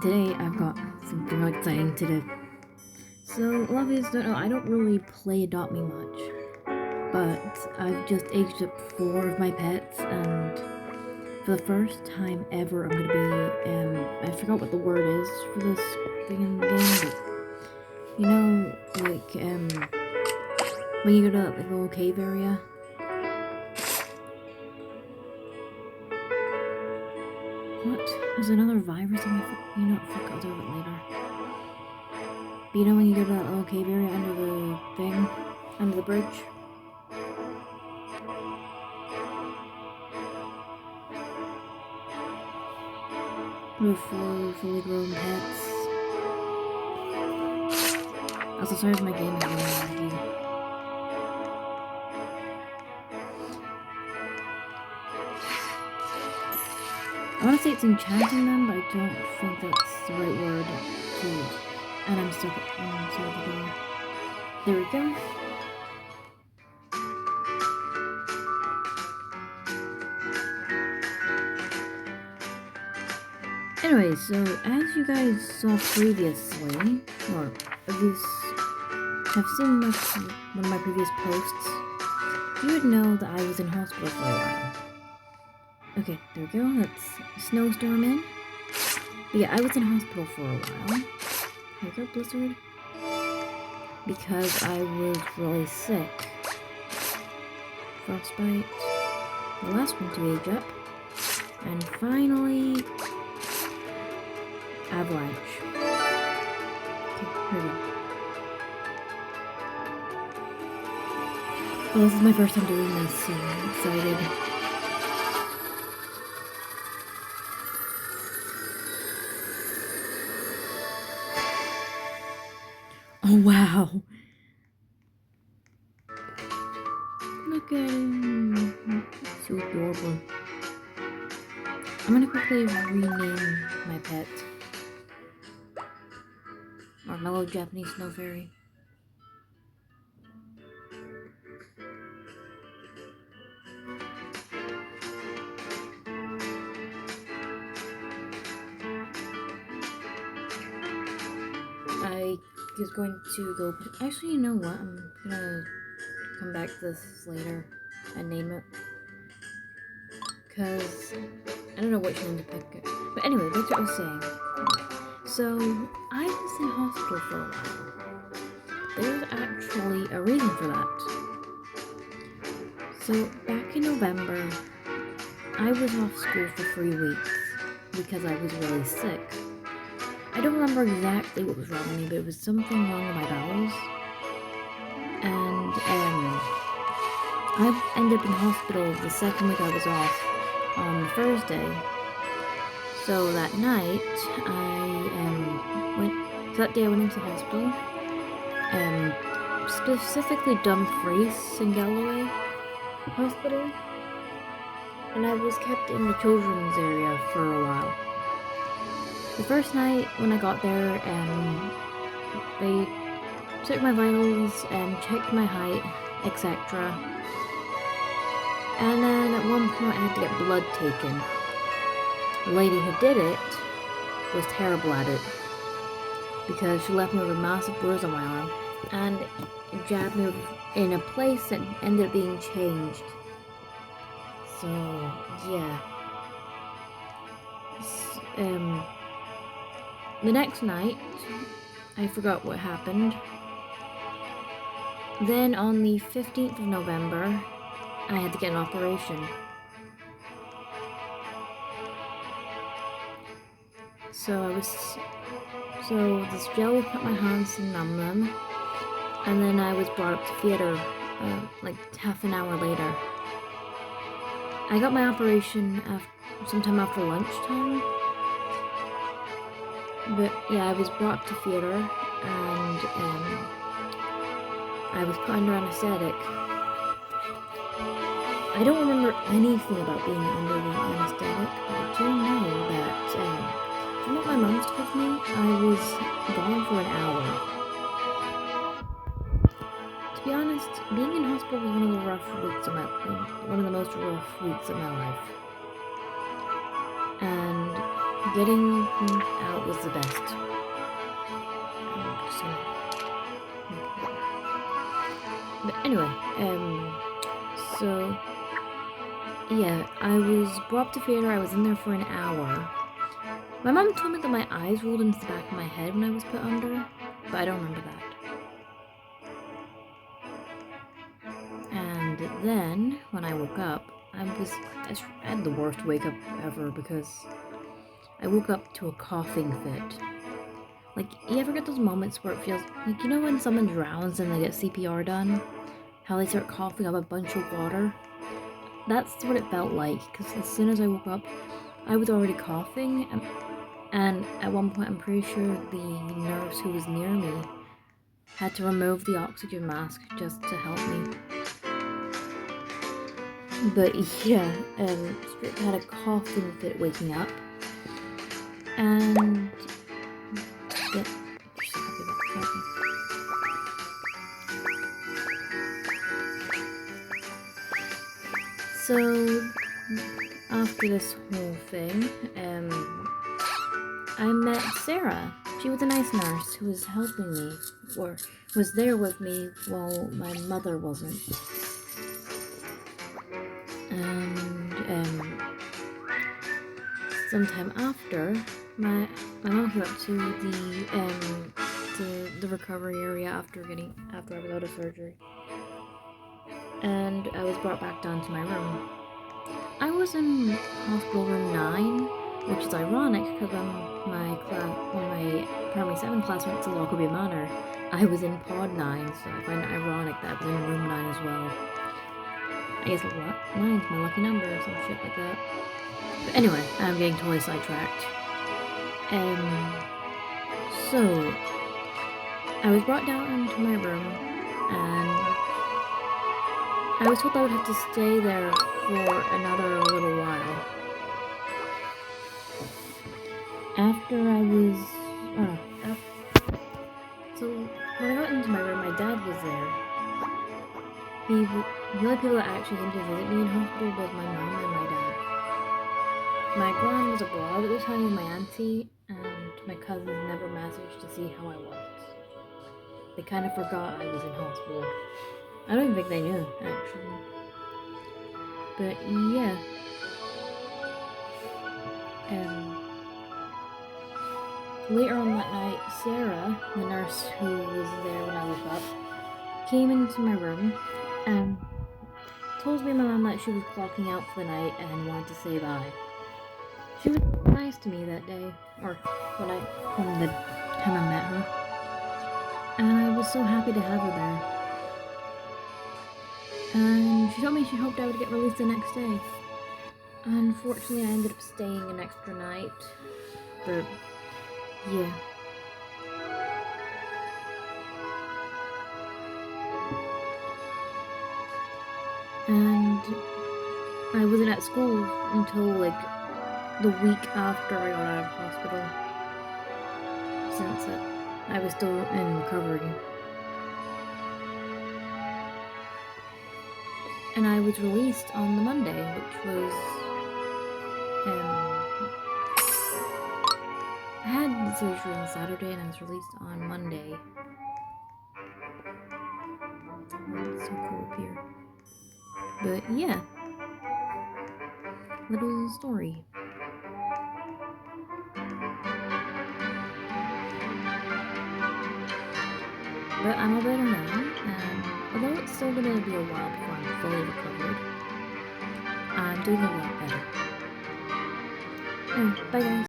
today I've got something really exciting to do. So, a lot of you don't know, I don't really play Adopt Me much, but I've just aged up 4 of my pets, and for the first time ever, I'm gonna be, I forgot what the word is for this thing in the game, but, you know, like, when you go to, like, a little cave area. What? There's another virus on my phone. You know, fuck, I'll do it later. But you know when you go to that little cave area under the thing? Under the bridge? With 4 fully grown pets. Also, sorry if my game is really laggy. I want to say it's enchanting them, but I don't think that's the right word to use. And I'm stuck inside the door. There we go. Anyway, so as you guys saw previously, or at least have seen one of my previous posts, you would know that I was in hospital for a while. Okay, there we go, that's snowstorm in. But yeah, I was in hospital for a while. There we go, blizzard. Because I was really sick. Frostbite. The last one to age up. And finally, avalanche. Okay, here we go. Well, this is my first time doing this, so I'm excited. Oh, wow. Look at him. So adorable. I'm gonna quickly rename my pet. Marshmallow Japanese Snow Fairy. I was going to go. Actually, you know what? I'm gonna come back to this later and name it. Because I don't know which one to pick. But anyway, that's what I was saying. So, I was in hospital for a while. There's actually a reason for that. So, back in November, I was off school for 3 weeks because I was really sick. I don't remember exactly what was wrong with me, but it was something wrong with my bowels. And, I ended up in hospital the second week I was off on Thursday. So that night, that day I went into the hospital, specifically Dumfries in Galloway Hospital, and I was kept in the children's area for a while. The first night when I got there, they took my vitals and checked my height, etc. And then at one point I had to get blood taken. The lady who did it was terrible at it because she left me with a massive bruise on my arm and jabbed me in a place that ended up being changed. So, yeah. The next night, I forgot what happened. Then on the 15th of November, I had to get an operation. So this gel was put in my hands to numb them, and then I was brought up to theater, like half an hour later. I got my operation sometime after lunchtime, but yeah, I was brought up to theater, and I was put under anesthetic. I don't remember anything about being under the anesthetic, but I do know that, from what my mom told me, I was gone for an hour. To be honest, being in hospital was one of the most rough weeks of my life. And getting out was the best. But anyway, so yeah, I was brought up to theater. I was in there for an hour. My mom told me that my eyes rolled into the back of my head when I was put under, but I don't remember that. And then, when I woke up, I had the worst wake up ever because I woke up to a coughing fit. Like, you ever get those moments where it feels like, you know when someone drowns and they get CPR done? How they start coughing up a bunch of water? That's what it felt like, because as soon as I woke up, I was already coughing, and at one point I'm pretty sure the nurse who was near me had to remove the oxygen mask just to help me. But yeah, Strip had a coughing fit waking up, and yeah, so after this whole thing, I met Sarah. She was a nice nurse who was helping me, or was there with me while my mother wasn't. And sometime after, my mom came up to the recovery area after I was out of surgery, and I was brought back down to my room. I was in hospital room 9, which is ironic because when my primary 7 class went to Lockerbie Manor, I was in pod 9, so I find it ironic that I was in room 9 as well. I guess 9's my lucky number or some shit like that. But anyway, I'm getting totally sidetracked. So I was brought down into my room, and I was told I would have to stay there for another little while. After I was, so when I got into my room, my dad was there. The only people that actually came to visit me in hospital was my mom and my dad. My gran was abroad at the time with my auntie, and my cousins never messaged to see how I was. They kind of forgot I was in hospital. I don't even think they knew, actually. But yeah. Later on that night, Sarah, the nurse who was there when I woke up, came into my room and told me and my mom that she was clocking out for the night and wanted to say bye. She was nice to me that day, or from the time I met her, and I was so happy to have her there. And she told me she hoped I would get released the next day. Unfortunately, I ended up staying an extra night, but yeah. And I wasn't at school until like the week after I got out of hospital, since I was still in recovery. And I was released on the Monday, which was, I had the surgery on Saturday and I was released on Monday. Oh, it's so cool up here. But yeah, little story. But I'm all better now, and although it's still gonna be a while before I'm fully recovered, I'm doing a lot better. Bye guys.